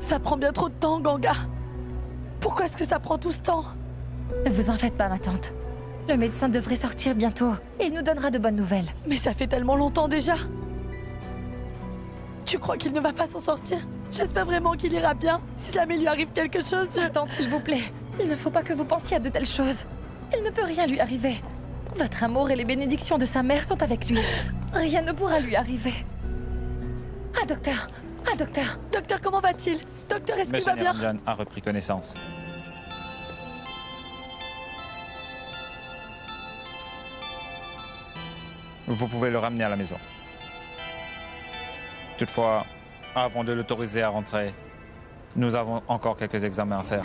Ça prend bien trop de temps, Ganga. Pourquoi est-ce que ça prend tout ce temps? Ne vous en faites pas, ma tante. Le médecin devrait sortir bientôt et il nous donnera de bonnes nouvelles. Mais ça fait tellement longtemps déjà. Tu crois qu'il ne va pas s'en sortir? J'espère vraiment qu'il ira bien. Si jamais il lui arrive quelque chose, Ma tante, s'il vous plaît, il ne faut pas que vous pensiez à de telles choses. Il ne peut rien lui arriver. Votre amour et les bénédictions de sa mère sont avec lui. Rien ne pourra lui arriver. Ah, docteur! Ah, docteur! Docteur, comment va-t-il? Docteur, est-ce qu'il va bien? Niranjan a repris connaissance. Vous pouvez le ramener à la maison. Toutefois, avant de l'autoriser à rentrer, nous avons encore quelques examens à faire.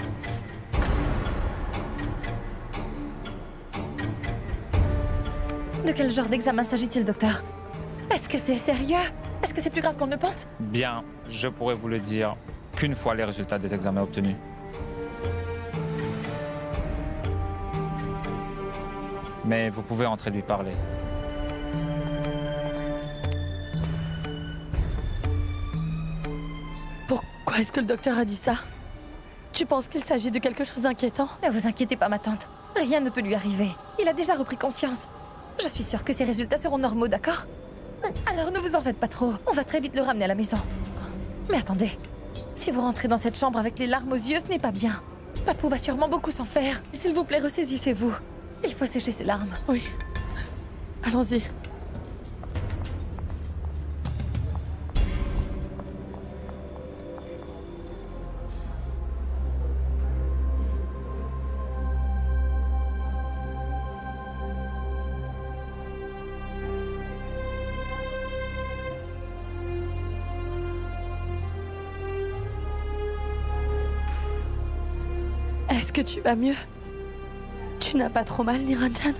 De quel genre d'examen s'agit-il, docteur? Est-ce que c'est sérieux? Est-ce que c'est plus grave qu'on ne le pense? Bien, je pourrais vous le dire qu'une fois les résultats des examens obtenus. Mais vous pouvez entrer lui parler. Pourquoi est-ce que le docteur a dit ça? Tu penses qu'il s'agit de quelque chose d'inquiétant? Ne vous inquiétez pas, ma tante. Rien ne peut lui arriver. Il a déjà repris conscience. Je suis sûre que ses résultats seront normaux, d'accord? Alors ne vous en faites pas trop. On va très vite le ramener à la maison. Mais attendez. Si vous rentrez dans cette chambre avec les larmes aux yeux, ce n'est pas bien. Papou va sûrement beaucoup s'en faire. S'il vous plaît, ressaisissez-vous. Il faut sécher ses larmes. Oui. Allons-y. Est-ce que tu vas mieux? Tu n'as pas trop mal, Niranjan?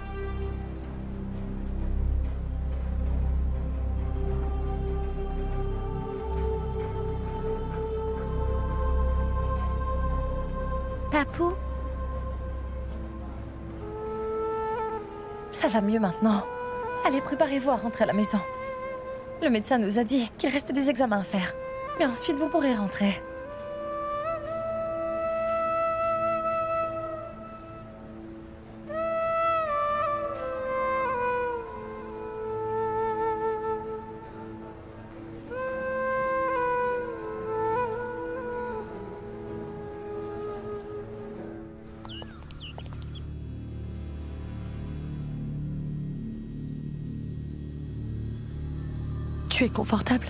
Papou? Ça va mieux maintenant. Allez, préparez-vous à rentrer à la maison. Le médecin nous a dit qu'il reste des examens à faire. Mais ensuite, vous pourrez rentrer. Tu es confortable?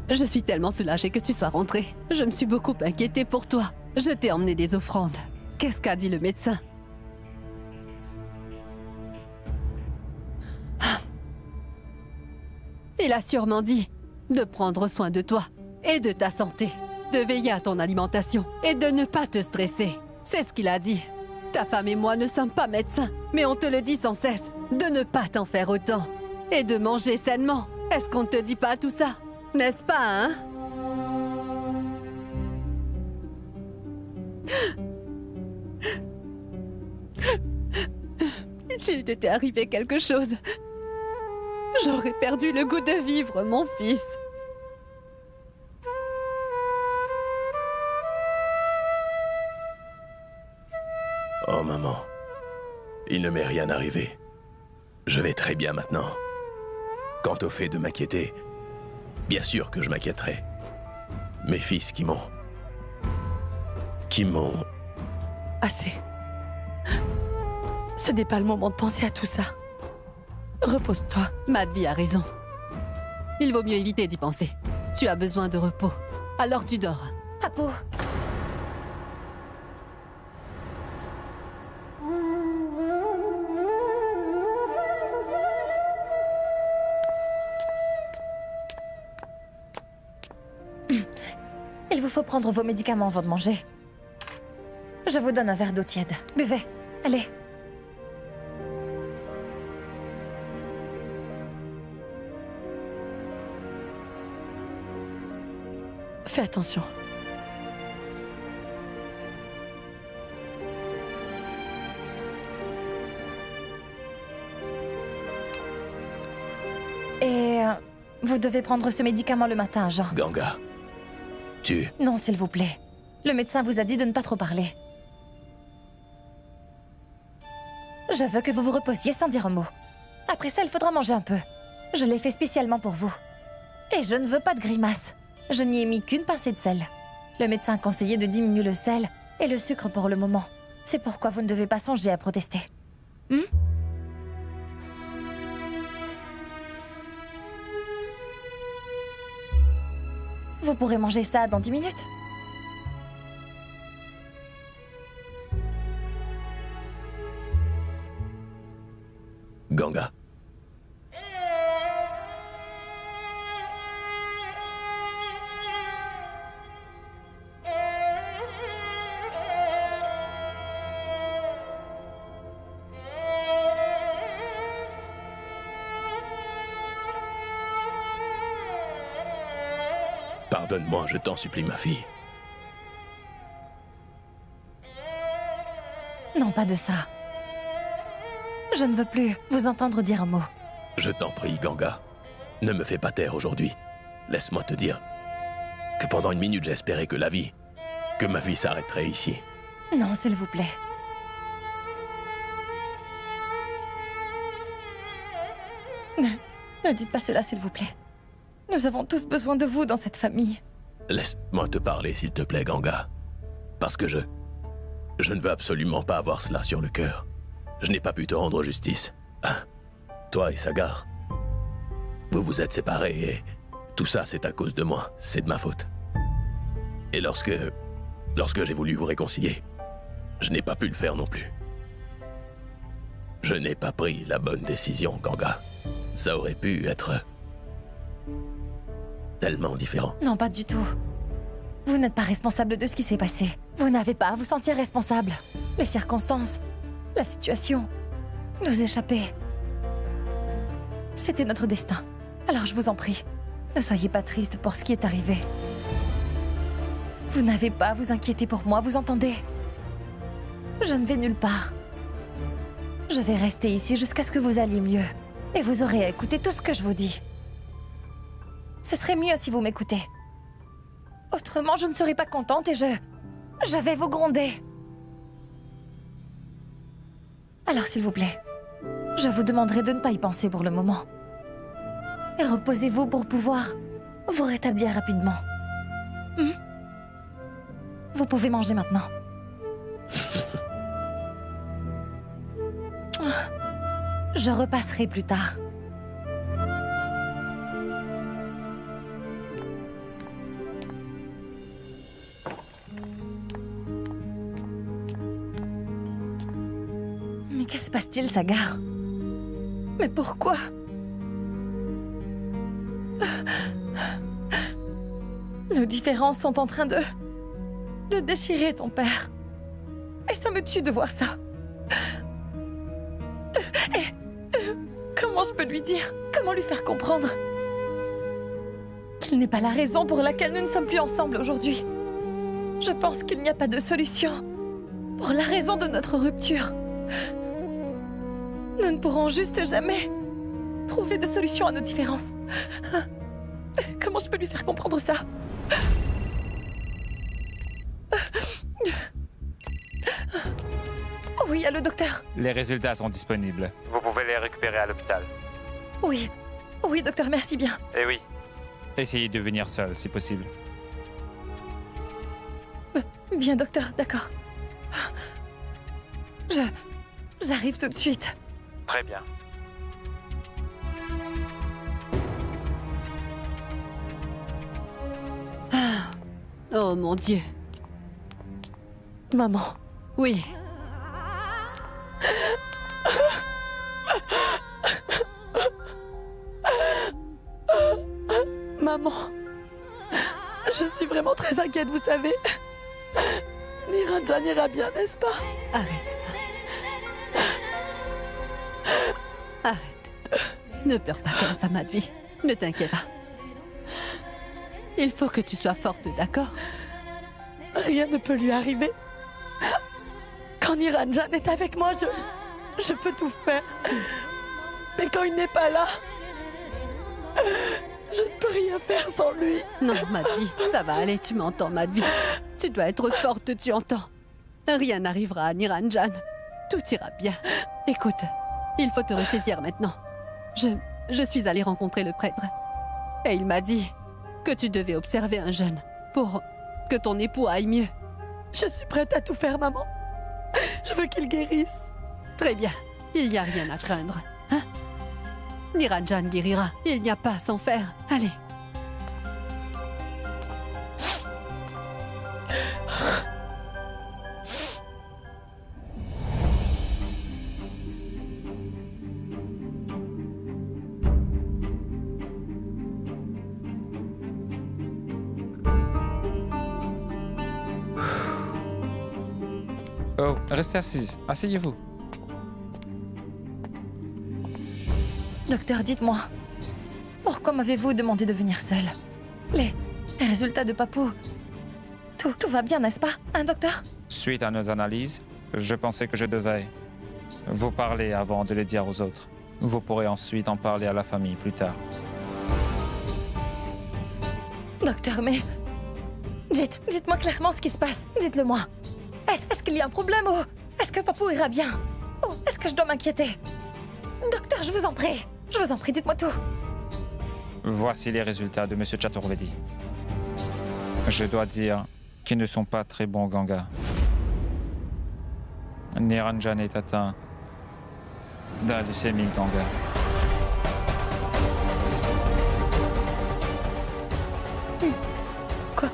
Je suis tellement soulagée que tu sois rentrée. Je me suis beaucoup inquiétée pour toi. Je t'ai emmené des offrandes. Qu'est-ce qu'a dit le médecin? Il a sûrement dit de prendre soin de toi et de ta santé, de veiller à ton alimentation et de ne pas te stresser. C'est ce qu'il a dit. Ta femme et moi ne sommes pas médecins, mais on te le dit sans cesse, de ne pas t'en faire autant et de manger sainement. Est-ce qu'on ne te dit pas tout ça? N'est-ce pas, hein? S'il t'était arrivé quelque chose, j'aurais perdu le goût de vivre, mon fils. Oh maman, il ne m'est rien arrivé. Je vais très bien maintenant. Quant au fait de m'inquiéter, bien sûr que je m'inquiéterai. Mes fils qui m'ont... Assez. Ce n'est pas le moment de penser à tout ça. Repose-toi. Madvi a raison. Il vaut mieux éviter d'y penser. Tu as besoin de repos. Alors tu dors. Papou! Il vous faut prendre vos médicaments avant de manger. Je vous donne un verre d'eau tiède. Buvez. Allez. Fais attention. Et Vous devez prendre ce médicament le matin, Jean. Ganga, tu... Non, s'il vous plaît. Le médecin vous a dit de ne pas trop parler. Je veux que vous vous reposiez sans dire un mot. Après ça, il faudra manger un peu. Je l'ai fait spécialement pour vous. Et je ne veux pas de grimaces. Je n'y ai mis qu'une pincée de sel. Le médecin a conseillé de diminuer le sel et le sucre pour le moment. C'est pourquoi vous ne devez pas songer à protester. Vous pourrez manger ça dans 10 minutes. Ganga. Pardonne-moi, je t'en supplie, ma fille. Non, pas de ça. Je ne veux plus vous entendre dire un mot. Je t'en prie, Ganga. Ne me fais pas taire aujourd'hui. Laisse-moi te dire que pendant une minute, j'espérais que ma vie s'arrêterait ici. Non, s'il vous plaît. Ne dites pas cela, s'il vous plaît. Nous avons tous besoin de vous dans cette famille. Laisse-moi te parler, s'il te plaît, Ganga. Parce que je ne veux absolument pas avoir cela sur le cœur. Je n'ai pas pu te rendre justice. Toi et Sagar, vous vous êtes séparés et tout ça, c'est à cause de moi. C'est de ma faute. Et lorsque j'ai voulu vous réconcilier, je n'ai pas pu le faire non plus. Je n'ai pas pris la bonne décision, Ganga. Ça aurait pu être tellement différent. Non, pas du tout. Vous n'êtes pas responsable de ce qui s'est passé. Vous n'avez pas à vous sentir responsable. Les circonstances, la situation, nous échappaient. C'était notre destin. Alors je vous en prie, ne soyez pas triste pour ce qui est arrivé. Vous n'avez pas à vous inquiéter pour moi, vous entendez? Je ne vais nulle part. Je vais rester ici jusqu'à ce que vous alliez mieux. Et vous aurez à écouter tout ce que je vous dis. Ce serait mieux si vous m'écoutez. Autrement, je ne serai pas contente et je vais vous gronder. Alors, s'il vous plaît, je vous demanderai de ne pas y penser pour le moment. Et reposez-vous pour pouvoir vous rétablir rapidement. Vous pouvez manger maintenant. Je repasserai plus tard. Mais que se passe-t-il, Sagar? Mais pourquoi? Nos différences sont en train de déchirer ton père. Et ça me tue de voir ça. Comment je peux lui dire? Comment lui faire comprendre qu'il n'est pas la raison pour laquelle nous ne sommes plus ensemble aujourd'hui? Je pense qu'il n'y a pas de solution pour la raison de notre rupture. Nous ne pourrons juste jamais trouver de solution à nos différences. Comment je peux lui faire comprendre ça? Oui, allô, docteur? Les résultats sont disponibles. Vous pouvez les récupérer à l'hôpital. Oui. Oui, docteur, merci bien. Eh oui. Essayez de venir seul, si possible. Bien, docteur, d'accord. J'arrive tout de suite. Très bien. Oh mon Dieu. Maman. Oui. Maman, je suis vraiment très inquiète, vous savez. Niranjan ira bien, n'est-ce pas? Arrête. Arrête. Ne pleure pas comme ça, Madhvi. Ne t'inquiète pas. Il faut que tu sois forte, d'accord? Rien ne peut lui arriver. Quand Niranjan est avec moi, je peux tout faire. Mais quand il n'est pas là, Je ne peux rien faire sans lui. Non, Madvi, ça va aller, tu m'entends, Madvi. Tu dois être forte, tu entends. Rien n'arrivera à Niranjan. Tout ira bien. Écoute, il faut te ressaisir maintenant. Je suis allée rencontrer le prêtre. Et il m'a dit que tu devais observer un jeune pour que ton époux aille mieux. Je suis prête à tout faire, maman. Je veux qu'il guérisse. Très bien, il n'y a rien à craindre. Hein? Niranjan guérira. Il n'y a pas à s'en faire. Allez. Oh, restez assise. Asseyez-vous. Docteur, dites-moi, pourquoi m'avez-vous demandé de venir seule? Les résultats de Papou, tout va bien, n'est-ce pas, hein, docteur? Suite à nos analyses, je pensais que je devais vous parler avant de le dire aux autres. Vous pourrez ensuite en parler à la famille plus tard. Docteur, mais... Dites-moi clairement ce qui se passe. Dites-le-moi. Est-ce qu'il y a un problème ou est-ce que Papou ira bien? Ou est-ce que je dois m'inquiéter? Docteur, je vous en prie. Je vous en prie, dites-moi tout. Voici les résultats de M. Chaturvedi. Je dois dire qu'ils ne sont pas très bons, Ganga. Niranjan est atteint d'un leucémie, Ganga. Quoi?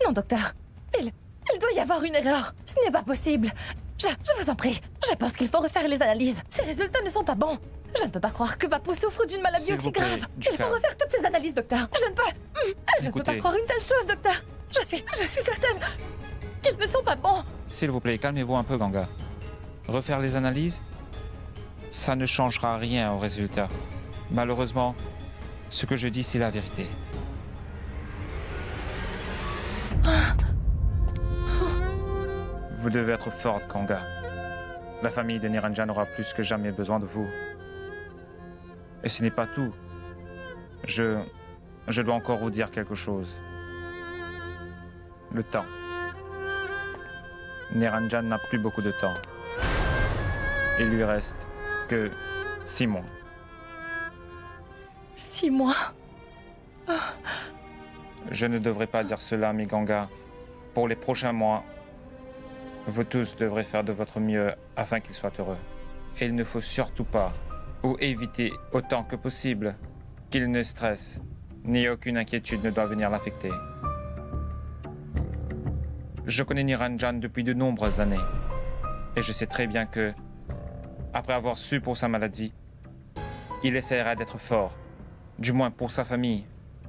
Non, docteur. Il doit y avoir une erreur. Ce n'est pas possible. Je vous en prie. Je pense qu'il faut refaire les analyses. Ces résultats ne sont pas bons. Je ne peux pas croire que Papou souffre d'une maladie S'il aussi vous plaît, grave. du Il faut calme. refaire toutes ces analyses, docteur. Je ne peux pas croire une telle chose, docteur. Je suis certaine qu'ils ne sont pas bons. S'il vous plaît, calmez-vous un peu, Ganga. Refaire les analyses, ça ne changera rien au résultat. Malheureusement, ce que je dis, c'est la vérité. Vous devez être forte, Ganga. La famille de Niranjan aura plus que jamais besoin de vous. Et ce n'est pas tout. Je dois encore vous dire quelque chose. Le temps. Niranjan n'a plus beaucoup de temps. Il lui reste que 6 mois. 6 mois. Je ne devrais pas dire cela, mais Ganga, pour les prochains mois, vous tous devrez faire de votre mieux afin qu'il soit heureux. Et il ne faut surtout pas, ou éviter autant que possible, qu'il ne stresse, ni aucune inquiétude ne doit venir l'affecter. Je connais Niranjan depuis de nombreuses années, et je sais très bien que, après avoir su pour sa maladie, il essaiera d'être fort, du moins pour sa famille,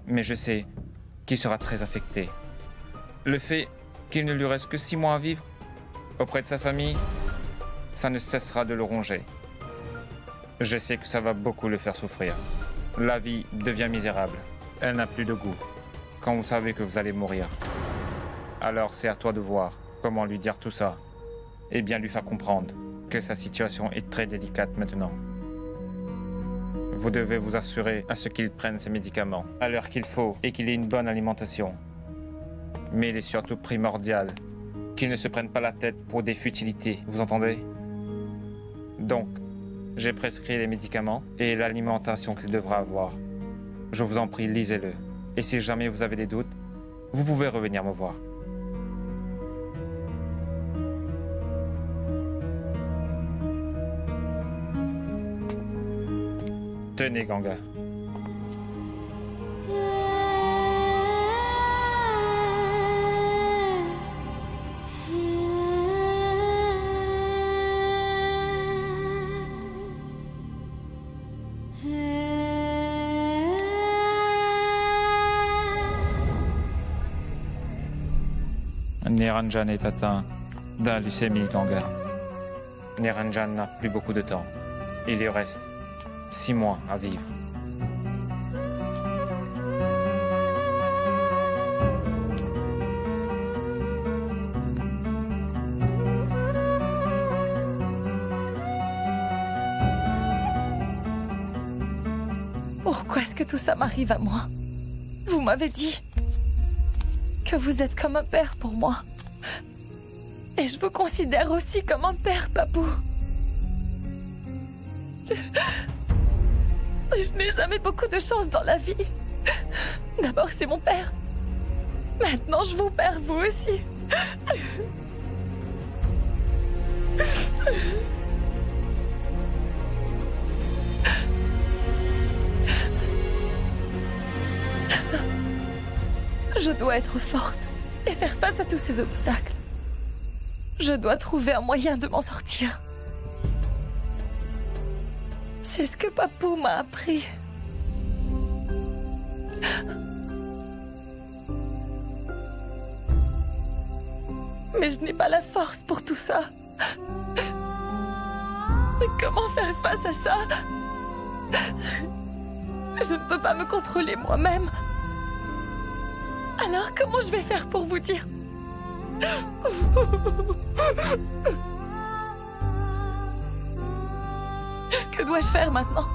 mais je sais qu'il sera très affecté. Le fait qu'il ne lui reste que 6 mois à vivre auprès de sa famille, ça ne cessera de le ronger. Je sais que ça va beaucoup le faire souffrir. La vie devient misérable. Elle n'a plus de goût quand vous savez que vous allez mourir. Alors c'est à toi de voir comment lui dire tout ça et bien lui faire comprendre que sa situation est très délicate maintenant. Vous devez vous assurer à ce qu'il prenne ses médicaments à l'heure qu'il faut et qu'il ait une bonne alimentation. Mais il est surtout primordial qu'il ne se prenne pas la tête pour des futilités, vous entendez? Donc, j'ai prescrit les médicaments et l'alimentation qu'il devra avoir. Je vous en prie, lisez-le. Et si jamais vous avez des doutes, vous pouvez revenir me voir. Tenez, Ganga. Niranjan est atteint d'un leucémie, Ganga. Niranjan n'a plus beaucoup de temps. Il lui reste 6 mois à vivre. Pourquoi est-ce que tout ça m'arrive à moi? Vous m'avez dit que vous êtes comme un père pour moi. Et je vous considère aussi comme un père, Papou. Je n'ai jamais beaucoup de chance dans la vie. D'abord, c'est mon père. Maintenant, je vous perds, vous aussi. Je dois être forte et faire face à tous ces obstacles. Je dois trouver un moyen de m'en sortir. C'est ce que Papou m'a appris. Mais je n'ai pas la force pour tout ça. Comment faire face à ça? Je ne peux pas me contrôler moi-même. Alors comment je vais faire pour vous dire? Que dois-je faire maintenant?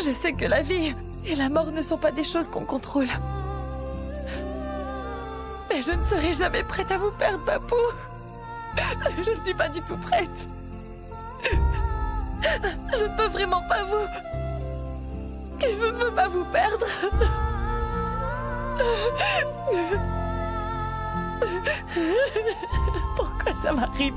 Je sais que la vie et la mort ne sont pas des choses qu'on contrôle. Mais je ne serai jamais prête à vous perdre, Papou. Je ne suis pas du tout prête. Je ne peux vraiment pas vous... Je ne veux pas vous perdre. Pourquoi ça m'arrive?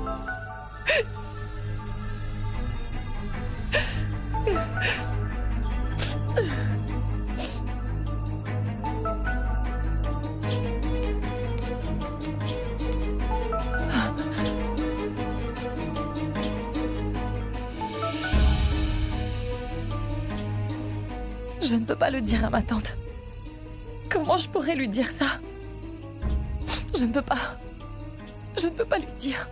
Je ne peux pas le dire à ma tante. Comment je pourrais lui dire ça? Je ne peux pas. Je ne peux pas lui dire.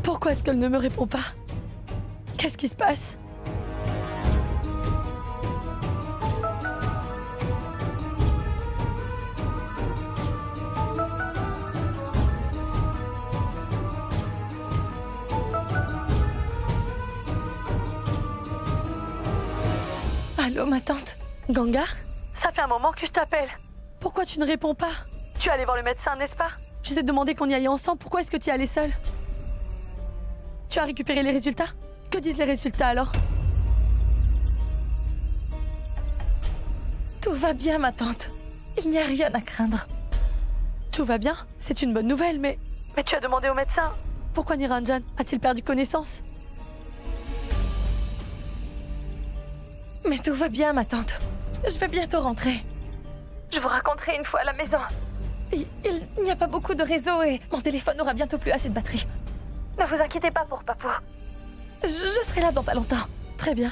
Pourquoi est-ce qu'elle ne me répond pas? Qu'est-ce qui se passe? Allô, ma tante? Gangar? Ça fait un moment que je t'appelle. Pourquoi tu ne réponds pas? Tu es allé voir le médecin, n'est-ce pas? Je t'ai demandé qu'on y aille ensemble. Pourquoi est-ce que tu y allais seule? Tu as récupéré les résultats? Que disent les résultats alors? Tout va bien, ma tante. Il n'y a rien à craindre. Tout va bien? C'est une bonne nouvelle, mais... Mais tu as demandé au médecin. Pourquoi Niranjan a-t-il perdu connaissance? Mais tout va bien, ma tante. Je vais bientôt rentrer. Je vous raconterai une fois à la maison. Il n'y a pas beaucoup de réseau et mon téléphone n'aura bientôt plus assez de batterie. Ne vous inquiétez pas pour Papou. Je serai là dans pas longtemps. Très bien.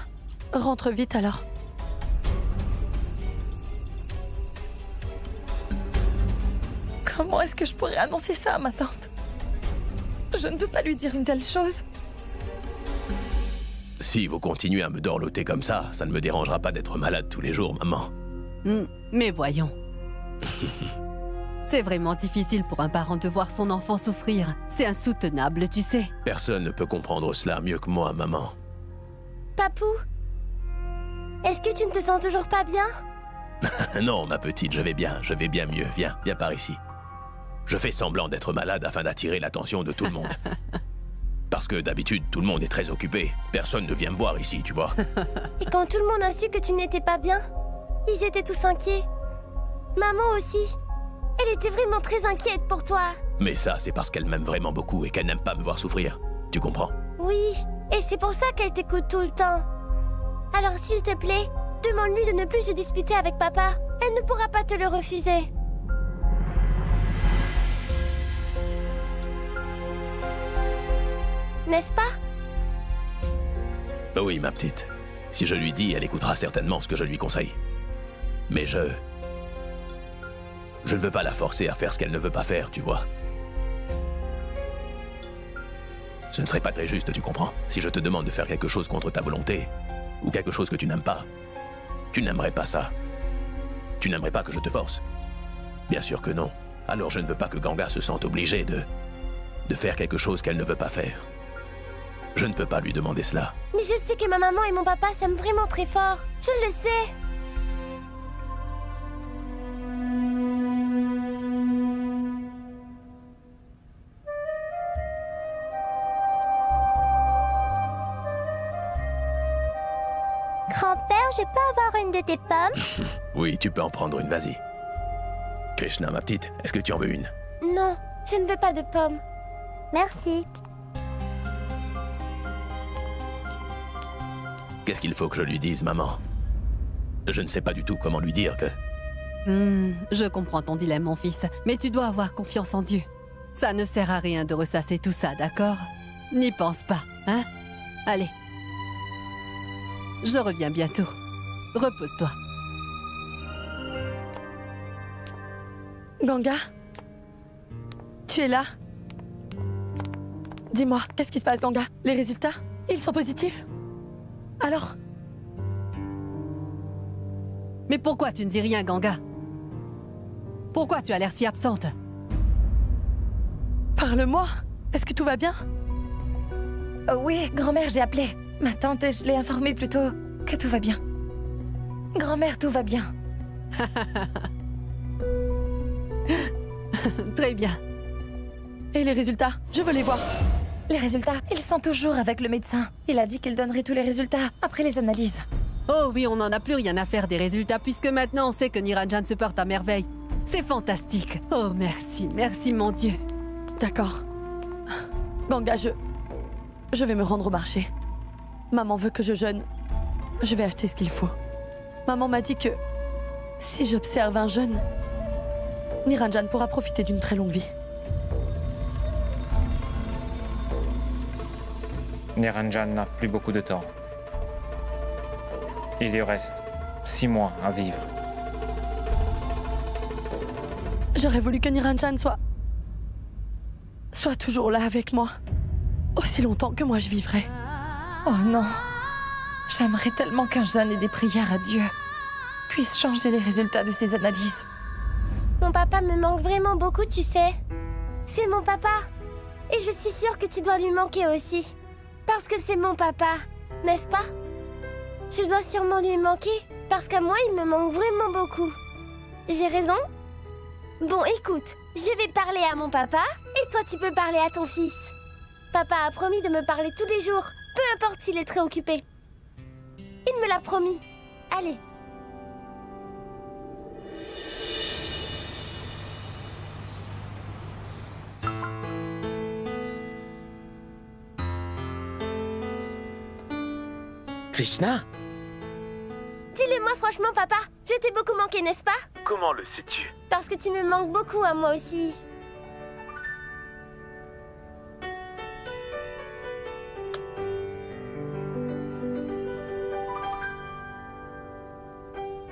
Rentre vite alors. Comment est-ce que je pourrais annoncer ça à ma tante? Je ne peux pas lui dire une telle chose. Si vous continuez à me dorloter comme ça ne me dérangera pas d'être malade tous les jours, maman. Mais voyons. C'est vraiment difficile pour un parent de voir son enfant souffrir. C'est insoutenable, tu sais. Personne ne peut comprendre cela mieux que moi, maman. Papou, est-ce que tu ne te sens toujours pas bien? Non, ma petite, je vais bien mieux. Viens par ici. Je fais semblant d'être malade afin d'attirer l'attention de tout le monde. Parce que d'habitude, tout le monde est très occupé. Personne ne vient me voir ici, tu vois. Et quand tout le monde a su que tu n'étais pas bien, ils étaient tous inquiets. Maman aussi. Elle était vraiment très inquiète pour toi. Mais ça, c'est parce qu'elle m'aime vraiment beaucoup et qu'elle n'aime pas me voir souffrir. Tu comprends? Oui, et c'est pour ça qu'elle t'écoute tout le temps. Alors s'il te plaît, demande-lui de ne plus se disputer avec papa. Elle ne pourra pas te le refuser. N'est-ce pas? Oui, ma petite. Si je lui dis, elle écoutera certainement ce que je lui conseille. Mais Je ne veux pas la forcer à faire ce qu'elle ne veut pas faire, tu vois. Ce ne serait pas très juste, tu comprends? Si je te demande de faire quelque chose contre ta volonté, ou quelque chose que tu n'aimes pas, tu n'aimerais pas ça. Tu n'aimerais pas que je te force? Bien sûr que non. Alors je ne veux pas que Ganga se sente obligée de faire quelque chose qu'elle ne veut pas faire. Je ne peux pas lui demander cela. Mais je sais que ma maman et mon papa s'aiment vraiment très fort. Je le sais. Grand-père, je peux avoir une de tes pommes? Oui, tu peux en prendre une, vas-y. Krishna, ma petite, est-ce que tu en veux une? Non, je ne veux pas de pommes. Merci. Qu'est-ce qu'il faut que je lui dise, maman? Je ne sais pas du tout comment lui dire que... Je comprends ton dilemme, mon fils, mais tu dois avoir confiance en Dieu. Ça ne sert à rien de ressasser tout ça, d'accord? N'y pense pas, hein? Allez. Je reviens bientôt. Repose-toi. Ganga? Tu es là? Dis-moi, qu'est-ce qui se passe, Ganga? Les résultats? Ils sont positifs? Alors? Mais pourquoi tu ne dis rien, Ganga? Pourquoi tu as l'air si absente? Parle-moi. Est-ce que tout va bien? Oui, grand-mère, j'ai appelé. Ma tante, je l'ai informée plutôt que tout va bien. Grand-mère, tout va bien. Très bien. Et les résultats? Je veux les voir. Les résultats, ils sont toujours avec le médecin. Il a dit qu'il donnerait tous les résultats après les analyses. Oh oui, on n'en a plus rien à faire des résultats puisque maintenant on sait que Niranjan se porte à merveille. C'est fantastique. Oh merci, merci mon Dieu. D'accord. Ganga, je vais me rendre au marché. Maman veut que je jeûne. Je vais acheter ce qu'il faut. Maman m'a dit que si j'observe un jeûne, Niranjan pourra profiter d'une très longue vie. Niranjan n'a plus beaucoup de temps. Il lui reste 6 mois à vivre. J'aurais voulu que Niranjan soit toujours là avec moi. Aussi longtemps que moi je vivrai. Oh non. J'aimerais tellement qu'un jeûne et des prières à Dieu puissent changer les résultats de ces analyses. Mon papa me manque vraiment beaucoup, tu sais. C'est mon papa. Et je suis sûre que tu dois lui manquer aussi. Parce que c'est mon papa, n'est-ce pas? Je dois sûrement lui manquer, parce qu'à moi, il me manque vraiment beaucoup. J'ai raison? Bon, écoute, je vais parler à mon papa, et toi, tu peux parler à ton fils. Papa a promis de me parler tous les jours, peu importe s'il est très occupé. Il me l'a promis. Allez. Krishna? Dis-le-moi franchement, papa. Je t'ai beaucoup manqué, n'est-ce pas? Comment le sais-tu? Parce que tu me manques beaucoup à moi aussi.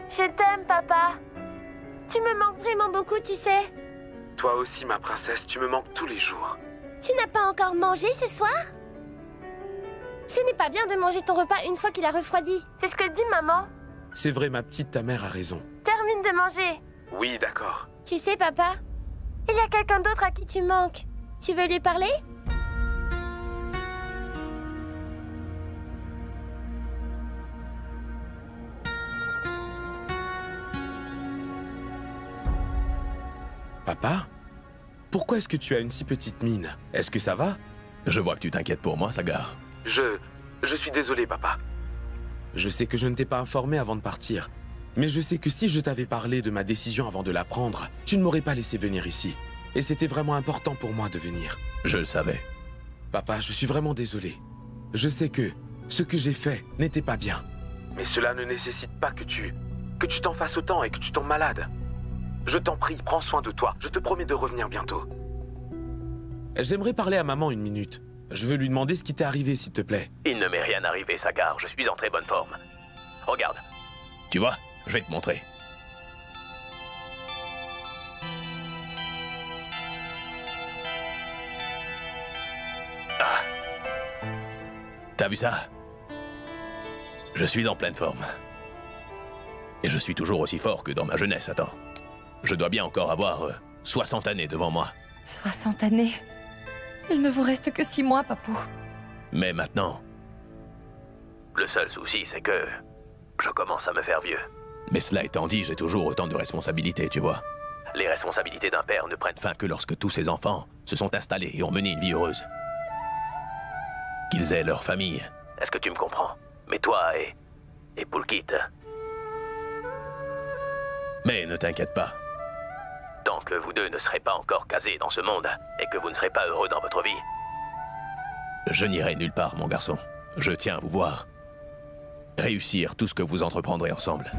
Je t'aime, papa. Tu me manques vraiment beaucoup, tu sais. Toi aussi, ma princesse, tu me manques tous les jours. Tu n'as pas encore mangé ce soir? Ce n'est pas bien de manger ton repas une fois qu'il a refroidi. C'est ce que dit maman. C'est vrai, ma petite, ta mère a raison. Termine de manger. Oui, d'accord. Tu sais, papa, il y a quelqu'un d'autre à qui tu manques. Tu veux lui parler? Papa? Pourquoi est-ce que tu as une si petite mine? Est-ce que ça va? Je vois que tu t'inquiètes pour moi, Sagar. Je suis désolé, papa. Je sais que je ne t'ai pas informé avant de partir. Mais je sais que si je t'avais parlé de ma décision avant de la prendre, tu ne m'aurais pas laissé venir ici. Et c'était vraiment important pour moi de venir. Je le savais. Papa, je suis vraiment désolé. Je sais que ce que j'ai fait n'était pas bien. Mais cela ne nécessite pas que tu t'en fasses autant et que tu tombes malade. Je t'en prie, prends soin de toi. Je te promets de revenir bientôt. J'aimerais parler à maman une minute. Je veux lui demander ce qui t'est arrivé, s'il te plaît. Il ne m'est rien arrivé, Sagar. Je suis en très bonne forme. Regarde. Tu vois, je vais te montrer. T'as vu ça? Je suis en pleine forme. Et je suis toujours aussi fort que dans ma jeunesse, attends. Je dois bien encore avoir 60 années devant moi. 60 années? Il ne vous reste que 6 mois, Papou. Mais maintenant... Le seul souci, c'est que... je commence à me faire vieux. Mais cela étant dit, j'ai toujours autant de responsabilités, tu vois. Les responsabilités d'un père ne prennent fin que lorsque tous ses enfants se sont installés et ont mené une vie heureuse. Qu'ils aient leur famille. Est-ce que tu me comprends? Mais toi et Poulkit. Mais ne t'inquiète pas. Tant que vous deux ne serez pas encore casés dans ce monde et que vous ne serez pas heureux dans votre vie, je n'irai nulle part, mon garçon. Je tiens à vous voir réussir tout ce que vous entreprendrez ensemble.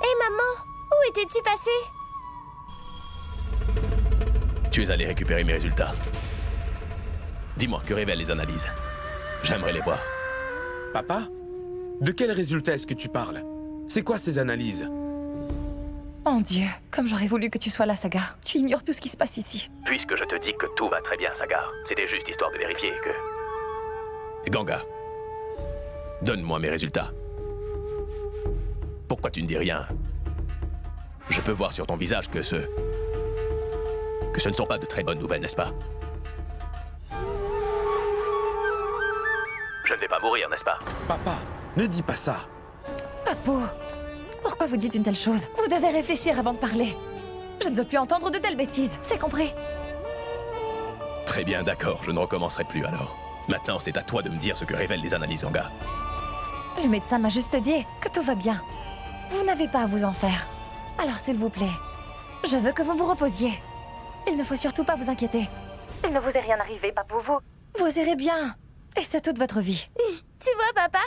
Hé maman, où étais-tu passée? Tu es allé récupérer mes résultats. Dis-moi, que révèlent les analyses? J'aimerais les voir. Papa? De quels résultats est-ce que tu parles? C'est quoi ces analyses? Oh Dieu, comme j'aurais voulu que tu sois là, Sagar. Tu ignores tout ce qui se passe ici. Puisque je te dis que tout va très bien, Sagar, c'était juste histoire de vérifier que... Ganga, donne-moi mes résultats. Pourquoi tu ne dis rien? Je peux voir sur ton visage que ce ne sont pas de très bonnes nouvelles, n'est-ce pas? Je ne vais pas mourir, n'est-ce pas? Papa, ne dis pas ça. Papou, pourquoi vous dites une telle chose? Vous devez réfléchir avant de parler. Je ne veux plus entendre de telles bêtises, c'est compris? Très bien, d'accord, je ne recommencerai plus alors. Maintenant, c'est à toi de me dire ce que révèlent les analyses, Ganga. Le médecin m'a juste dit que tout va bien. Vous n'avez pas à vous en faire. Alors s'il vous plaît, je veux que vous vous reposiez. Il ne faut surtout pas vous inquiéter. Il ne vous est rien arrivé, Papou, vous irez bien. Et ce toute votre vie. Tu vois, papa?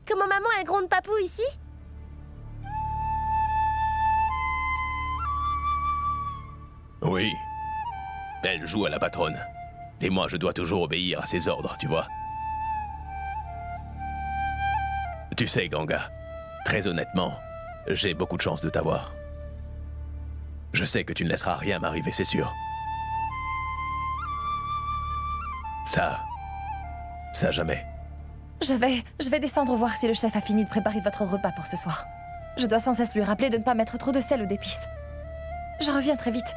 Comment maman elle gronde Papou ici? Oui. Elle joue à la patronne. Et moi, je dois toujours obéir à ses ordres, tu vois. Tu sais, Ganga, très honnêtement, j'ai beaucoup de chance de t'avoir. Je sais que tu ne laisseras rien m'arriver, c'est sûr. Ça jamais. Je vais descendre voir si le chef a fini de préparer votre repas pour ce soir. Je dois sans cesse lui rappeler de ne pas mettre trop de sel ou d'épices. Je reviens très vite.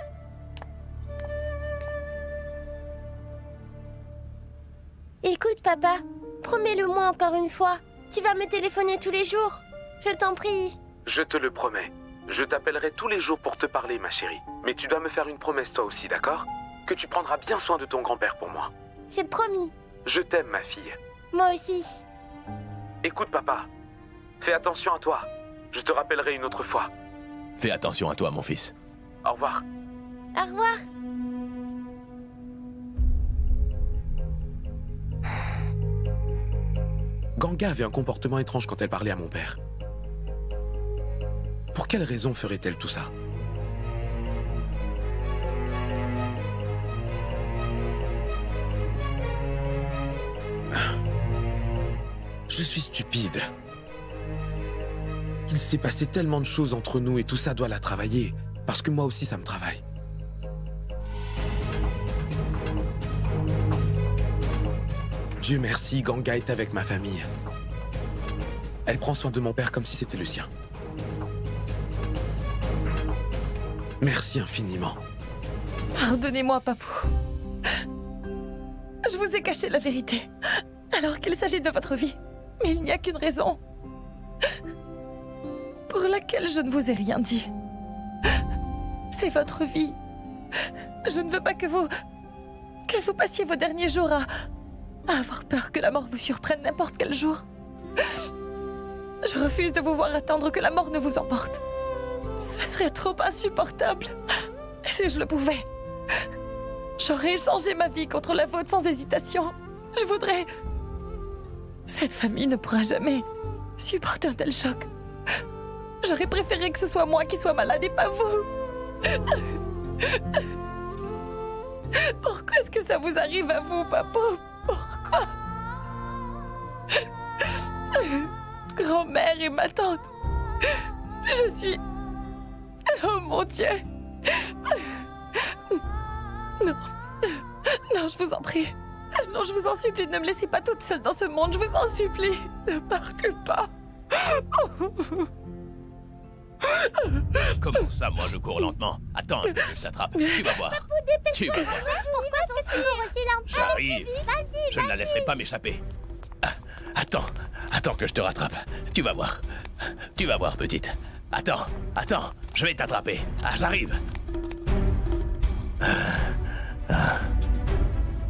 Écoute, papa, promets-le-moi encore une fois. Tu vas me téléphoner tous les jours. Je t'en prie. Je te le promets. Je t'appellerai tous les jours pour te parler, ma chérie. Mais tu dois me faire une promesse toi aussi, d'accord? Que tu prendras bien soin de ton grand-père pour moi. C'est promis. Je t'aime, ma fille. Moi aussi. Écoute, papa. Fais attention à toi. Je te rappellerai une autre fois. Fais attention à toi, mon fils. Au revoir. Au revoir. Ganga avait un comportement étrange quand elle parlait à mon père. Pour quelle raison ferait-elle tout ça? Je suis stupide. Il s'est passé tellement de choses entre nous et tout ça doit la travailler. Parce que moi aussi, ça me travaille. Dieu merci, Ganga est avec ma famille. Elle prend soin de mon père comme si c'était le sien. Merci infiniment. Pardonnez-moi, Papou. Je vous ai caché la vérité, alors qu'il s'agit de votre vie. Mais il n'y a qu'une raison pour laquelle je ne vous ai rien dit. C'est votre vie. Je ne veux pas que vous passiez vos derniers jours à avoir peur que la mort vous surprenne n'importe quel jour. Je refuse de vous voir attendre que la mort ne vous emporte. Ce serait trop insupportable. Et si je le pouvais, j'aurais échangé ma vie contre la vôtre sans hésitation. Je voudrais... Cette famille ne pourra jamais supporter un tel choc. J'aurais préféré que ce soit moi qui sois malade et pas vous. Pourquoi est-ce que ça vous arrive à vous, Papou? Pourquoi? Grand-mère et ma tante. Je suis... Oh mon Dieu. Non. Non, je vous en prie. Non, je vous en supplie, ne me laissez pas toute seule dans ce monde, je vous en supplie. Ne partez pas. Comment ça, moi, je cours lentement? Attends, je t'attrape. Tu vas voir. Tu vas voir. Pourquoi est-ce que tu cours aussi lentement? J'arrive. Je ne la laisserai pas m'échapper. Ah, attends que je te rattrape. Tu vas voir. Tu vas voir, petite. Attends, je vais t'attraper. Ah, j'arrive.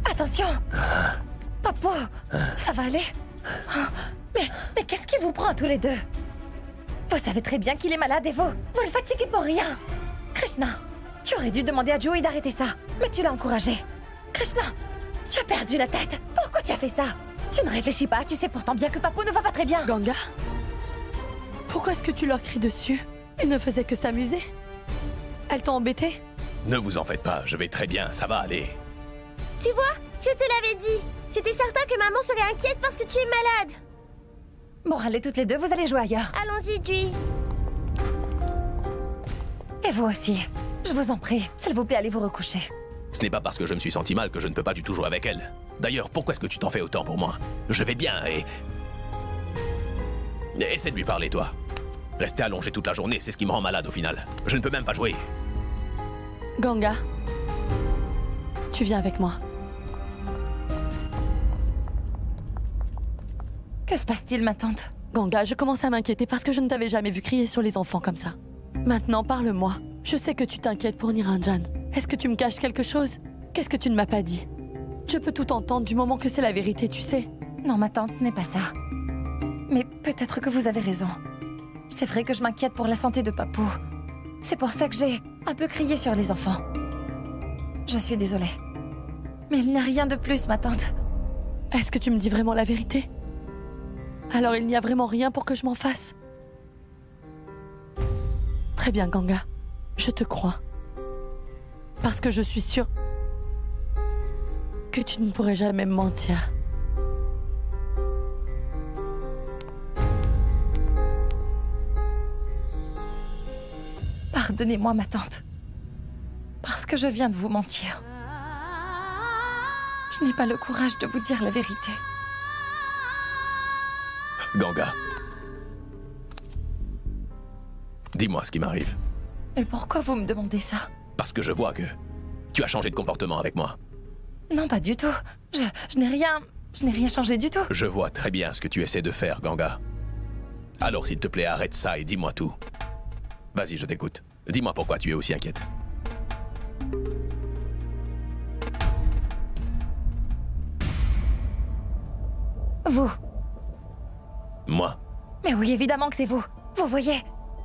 Attention. Papo, ça va aller? Mais qu'est-ce qui vous prend tous les deux? Vous savez très bien qu'il est malade et vous le fatiguez pour rien. Krishna, tu aurais dû demander à Joey d'arrêter ça, mais tu l'as encouragé. Krishna, tu as perdu la tête. Pourquoi tu as fait ça? Tu ne réfléchis pas, tu sais pourtant bien que Papo ne va pas très bien. Ganga, pourquoi est-ce que tu leur cries dessus? Ils ne faisaient que s'amuser. Elles t'ont embêté? Ne vous en faites pas, je vais très bien, ça va aller. Tu vois, je te l'avais dit. C'était certain que maman serait inquiète parce que tu es malade. Bon, allez toutes les deux, vous allez jouer ailleurs. Allons-y, Dewey. Et vous aussi. Je vous en prie, s'il vous plaît, allez vous recoucher. Ce n'est pas parce que je me suis senti mal que je ne peux pas du tout jouer avec elle. D'ailleurs, pourquoi est-ce que tu t'en fais autant pour moi? Je vais bien et... Essaie de lui parler, toi. Rester allongé toute la journée, c'est ce qui me rend malade au final. Je ne peux même pas jouer. Ganga, tu viens avec moi. Que se passe-t-il, ma tante? Ganga, je commence à m'inquiéter parce que je ne t'avais jamais vu crier sur les enfants comme ça. Maintenant, parle-moi. Je sais que tu t'inquiètes pour Niranjan. Est-ce que tu me caches quelque chose? Qu'est-ce que tu ne m'as pas dit? Je peux tout entendre du moment que c'est la vérité, tu sais. Non, ma tante, ce n'est pas ça. Mais peut-être que vous avez raison. C'est vrai que je m'inquiète pour la santé de Papou. C'est pour ça que j'ai un peu crié sur les enfants. Je suis désolée. Mais il n'y a rien de plus, ma tante. Est-ce que tu me dis vraiment la vérité? Alors il n'y a vraiment rien pour que je m'en fasse? Très bien, Ganga. Je te crois. Parce que je suis sûre que tu ne pourrais jamais me mentir. Pardonnez-moi, ma tante. Parce que je viens de vous mentir. Je n'ai pas le courage de vous dire la vérité. Ganga. Dis-moi ce qui m'arrive. Et pourquoi vous me demandez ça? Parce que je vois que tu as changé de comportement avec moi. Non, pas du tout. Je n'ai rien changé du tout. Je vois très bien ce que tu essaies de faire, Ganga. Alors s'il te plaît, arrête ça et dis-moi tout. Vas-y, je t'écoute. Dis-moi pourquoi tu es aussi inquiète. Vous. Moi? Mais oui, évidemment que c'est vous. Vous voyez,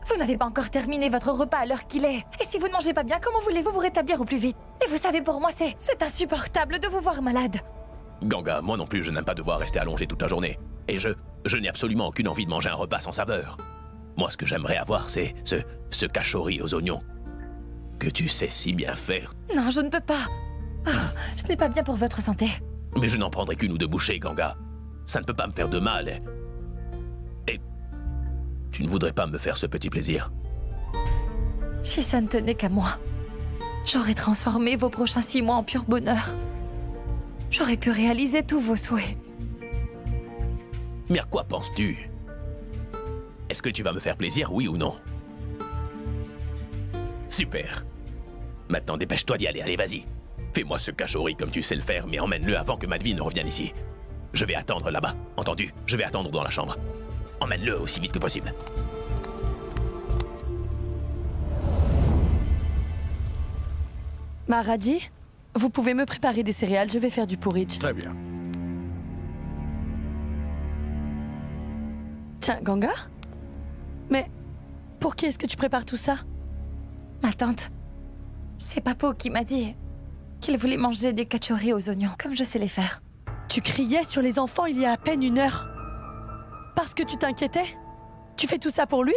vous n'avez pas encore terminé votre repas à l'heure qu'il est. Et si vous ne mangez pas bien, comment voulez-vous vous rétablir au plus vite? Et vous savez, pour moi, c'est insupportable de vous voir malade. Ganga, moi non plus, je n'aime pas devoir rester allongé toute la journée. Et je n'ai absolument aucune envie de manger un repas sans saveur. Moi, ce que j'aimerais avoir, c'est ce cachori aux oignons. Que tu sais si bien faire. Non, je ne peux pas. Ah, ce n'est pas bien pour votre santé. Mais je n'en prendrai qu'une ou deux bouchées, Ganga. Ça ne peut pas me faire de mal. Et tu ne voudrais pas me faire ce petit plaisir? Si ça ne tenait qu'à moi, j'aurais transformé vos prochains 6 mois en pur bonheur. J'aurais pu réaliser tous vos souhaits. Mais à quoi penses-tu? Est-ce que tu vas me faire plaisir, oui ou non? Super. Maintenant, dépêche-toi d'y aller, allez, vas-y. Fais-moi ce cachori comme tu sais le faire, mais emmène-le avant que Madhvi ne revienne ici. Je vais attendre là-bas, entendu? Je vais attendre dans la chambre. Emmène-le aussi vite que possible. Maharaji, vous pouvez me préparer des céréales, je vais faire du porridge. Très bien. Tiens, Ganga? Mais pour qui est-ce que tu prépares tout ça? Ma tante, c'est Papo qui m'a dit qu'il voulait manger des kachori aux oignons, comme je sais les faire. Tu criais sur les enfants il y a à peine 1 heure. Parce que tu t'inquiétais? Tu fais tout ça pour lui?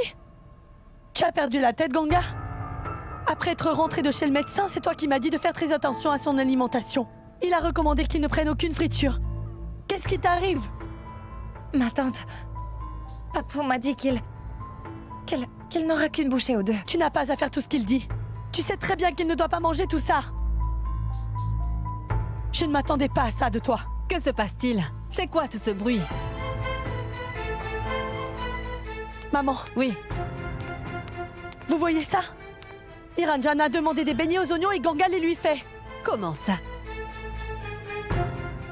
Tu as perdu la tête, Ganga? Après être rentré de chez le médecin, c'est toi qui m'as dit de faire très attention à son alimentation. Il a recommandé qu'il ne prenne aucune friture. Qu'est-ce qui t'arrive? Ma tante, Papo m'a dit qu'il n'aura qu'une bouchée ou deux. Tu n'as pas à faire tout ce qu'il dit. Tu sais très bien qu'il ne doit pas manger tout ça. Je ne m'attendais pas à ça de toi. Que se passe-t-il? C'est quoi tout ce bruit? Maman, Oui, vous voyez ça? Niranjan a demandé des beignets aux oignons et Ganga les lui fait. comment ça?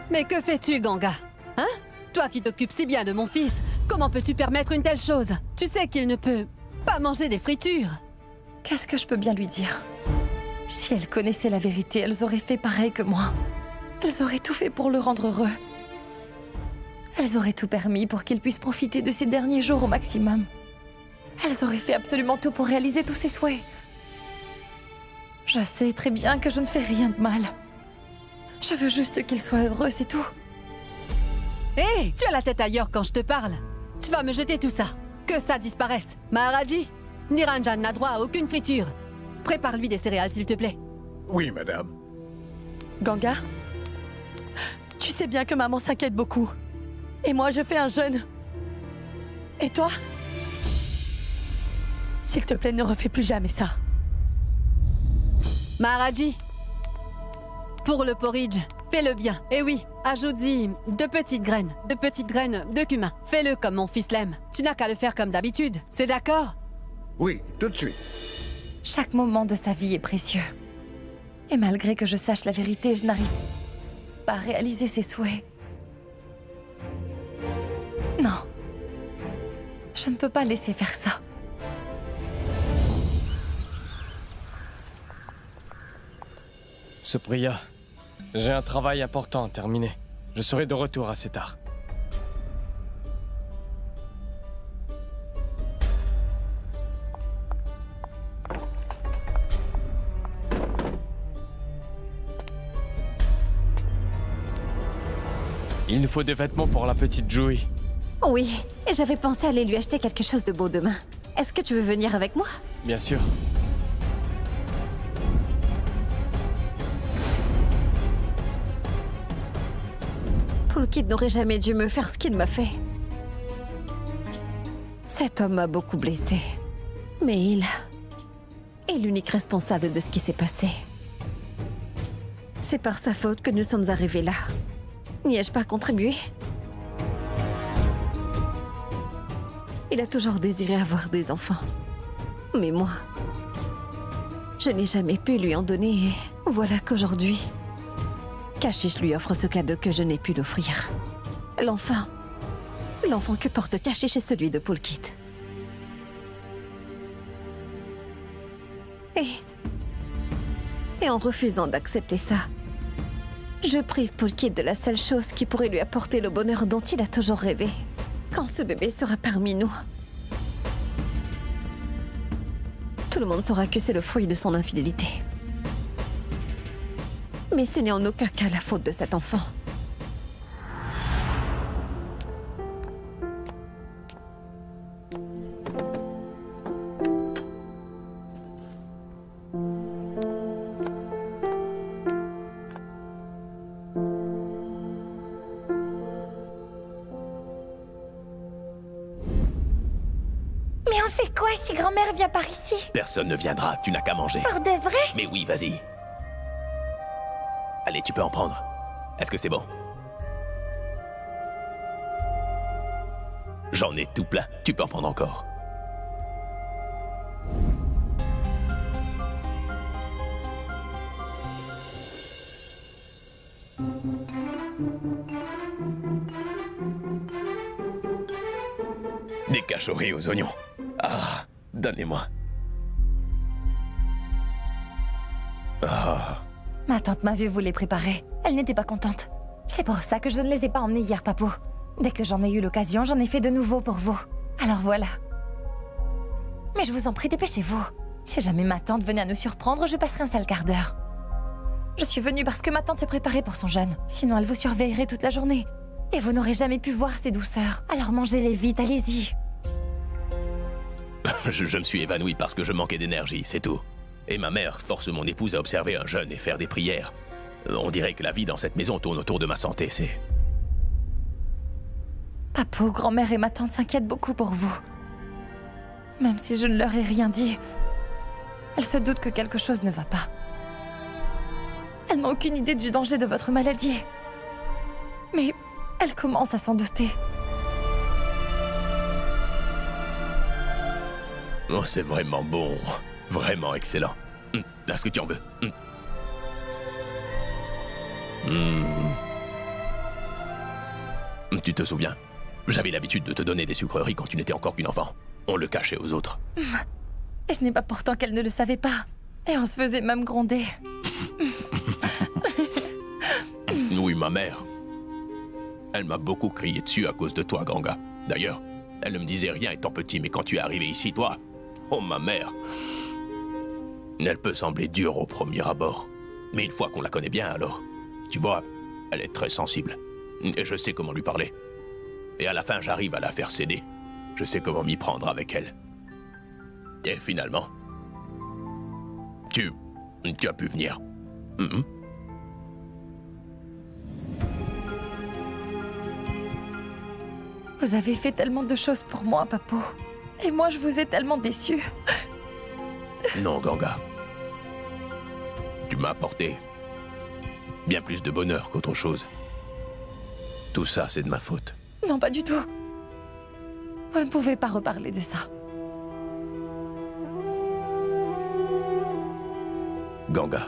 Mais que fais-tu, Ganga? Hein? Toi qui t'occupes si bien de mon fils, comment peux-tu permettre une telle chose? Tu sais qu'il ne peut pas manger des fritures. Qu'est-ce que je peux bien lui dire? Si elles connaissaient la vérité, elles auraient fait pareil que moi. Elles auraient tout fait pour le rendre heureux. Elles auraient tout permis pour qu'il puisse profiter de ses derniers jours au maximum. Elles auraient fait absolument tout pour réaliser tous ses souhaits. Je sais très bien que je ne fais rien de mal. Je veux juste qu'il soit heureux, c'est tout. Hé, tu as la tête ailleurs quand je te parle. Tu vas me jeter tout ça. Que ça disparaisse. Maharaji, Niranjan n'a droit à aucune friture. Prépare-lui des céréales, s'il te plaît. Oui, madame. Ganga, tu sais bien que maman s'inquiète beaucoup. Et moi, je fais un jeûne. Et toi? S'il te plaît, ne refais plus jamais ça. Maharaji, pour le porridge, fais-le bien. Et oui, ajoute-y de petites graines de cumin. Fais-le comme mon fils l'aime. Tu n'as qu'à le faire comme d'habitude. C'est d'accord? Oui, tout de suite. Chaque moment de sa vie est précieux. Et malgré que je sache la vérité, je n'arrive pas à réaliser ses souhaits. Non. Je ne peux pas laisser faire ça. Supriya, j'ai un travail important à terminer. Je serai de retour assez tard. Il nous faut des vêtements pour la petite Joey. Oui, et j'avais pensé aller lui acheter quelque chose de beau demain. Est-ce que tu veux venir avec moi? Bien sûr. Pulkit n'aurait jamais dû me faire ce qu'il m'a fait. Cet homme m'a beaucoup blessé. Mais il est l'unique responsable de ce qui s'est passé. C'est par sa faute que nous sommes arrivés là. N'y ai-je pas contribué? Il a toujours désiré avoir des enfants. Mais moi, je n'ai jamais pu lui en donner et voilà qu'aujourd'hui, Kashish lui offre ce cadeau que je n'ai pu l'offrir. L'enfant que porte Kashish est celui de Pulkit. Et en refusant d'accepter ça, je prive Pulkit de la seule chose qui pourrait lui apporter le bonheur dont il a toujours rêvé. Quand ce bébé sera parmi nous, tout le monde saura que c'est le fruit de son infidélité. Mais ce n'est en aucun cas la faute de cet enfant. Mais on fait quoi si grand-mère vient par ici? Personne ne viendra, tu n'as qu'à manger. Pour de vrai? Mais oui, vas-y. Allez, tu peux en prendre. Est-ce que c'est bon? J'en ai tout plein, tu peux en prendre encore. Des cachorris aux oignons. Ah, donne-les-moi. Ah. Ma tante m'a vu vous les préparer. Elle n'était pas contente. C'est pour ça que je ne les ai pas emmenés hier, papou. Dès que j'en ai eu l'occasion, j'en ai fait de nouveau pour vous. Alors voilà. Mais je vous en prie, dépêchez-vous. Si jamais ma tante venait à nous surprendre, je passerai un sale quart d'heure. Je suis venue parce que ma tante se préparait pour son jeûne. Sinon, elle vous surveillerait toute la journée. Et vous n'aurez jamais pu voir ses douceurs. Alors mangez-les vite, allez-y. Je me suis évanoui parce que je manquais d'énergie, c'est tout. Et ma mère force mon épouse à observer un jeûne et faire des prières. On dirait que la vie dans cette maison tourne autour de ma santé, c'est... Papou, grand-mère et ma tante s'inquiètent beaucoup pour vous. Même si je ne leur ai rien dit, elles se doutent que quelque chose ne va pas. Elles n'ont aucune idée du danger de votre maladie. Mais elles commencent à s'en douter. Oh, c'est vraiment bon. Vraiment excellent. Est-ce que tu en veux? Tu te souviens? J'avais l'habitude de te donner des sucreries quand tu n'étais encore qu'une enfant. On le cachait aux autres. Et ce n'est pas pourtant qu'elle ne le savait pas. Et on se faisait même gronder. Oui, ma mère. Elle m'a beaucoup crié dessus à cause de toi, grand gars. D'ailleurs, elle ne me disait rien étant petit, mais quand tu es arrivé ici, toi... Oh, ma mère. Elle peut sembler dure au premier abord. Mais une fois qu'on la connaît bien, alors... Tu vois, elle est très sensible. Et je sais comment lui parler. Et à la fin, j'arrive à la faire céder. Je sais comment m'y prendre avec elle. Et finalement... Tu as pu venir. Vous avez fait tellement de choses pour moi, Papou. Et moi, je vous ai tellement déçu. Non, Ganga. Tu m'as apporté bien plus de bonheur qu'autre chose. Tout ça, c'est de ma faute. Non, pas du tout. Vous ne pouvez pas reparler de ça. Ganga.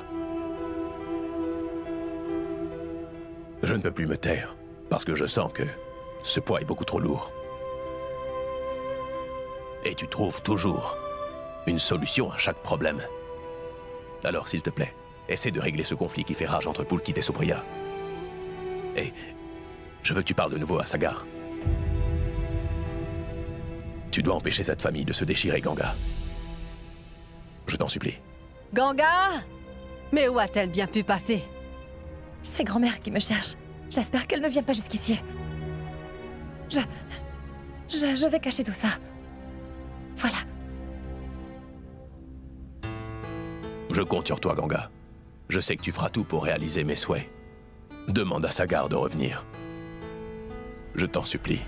Je ne peux plus me taire, parce que je sens que ce poids est beaucoup trop lourd. Et tu trouves toujours une solution à chaque problème. Alors, s'il te plaît, essaie de régler ce conflit qui fait rage entre Pulkit et Supriya. Et je veux que tu parles de nouveau à Sagar. Tu dois empêcher cette famille de se déchirer, Ganga. Je t'en supplie. Ganga! Mais où a-t-elle bien pu passer? C'est grand-mère qui me cherche. J'espère qu'elle ne vient pas jusqu'ici. Je vais cacher tout ça. Voilà. Je compte sur toi, Ganga. Je sais que tu feras tout pour réaliser mes souhaits. Demande à Sagar de revenir. Je t'en supplie.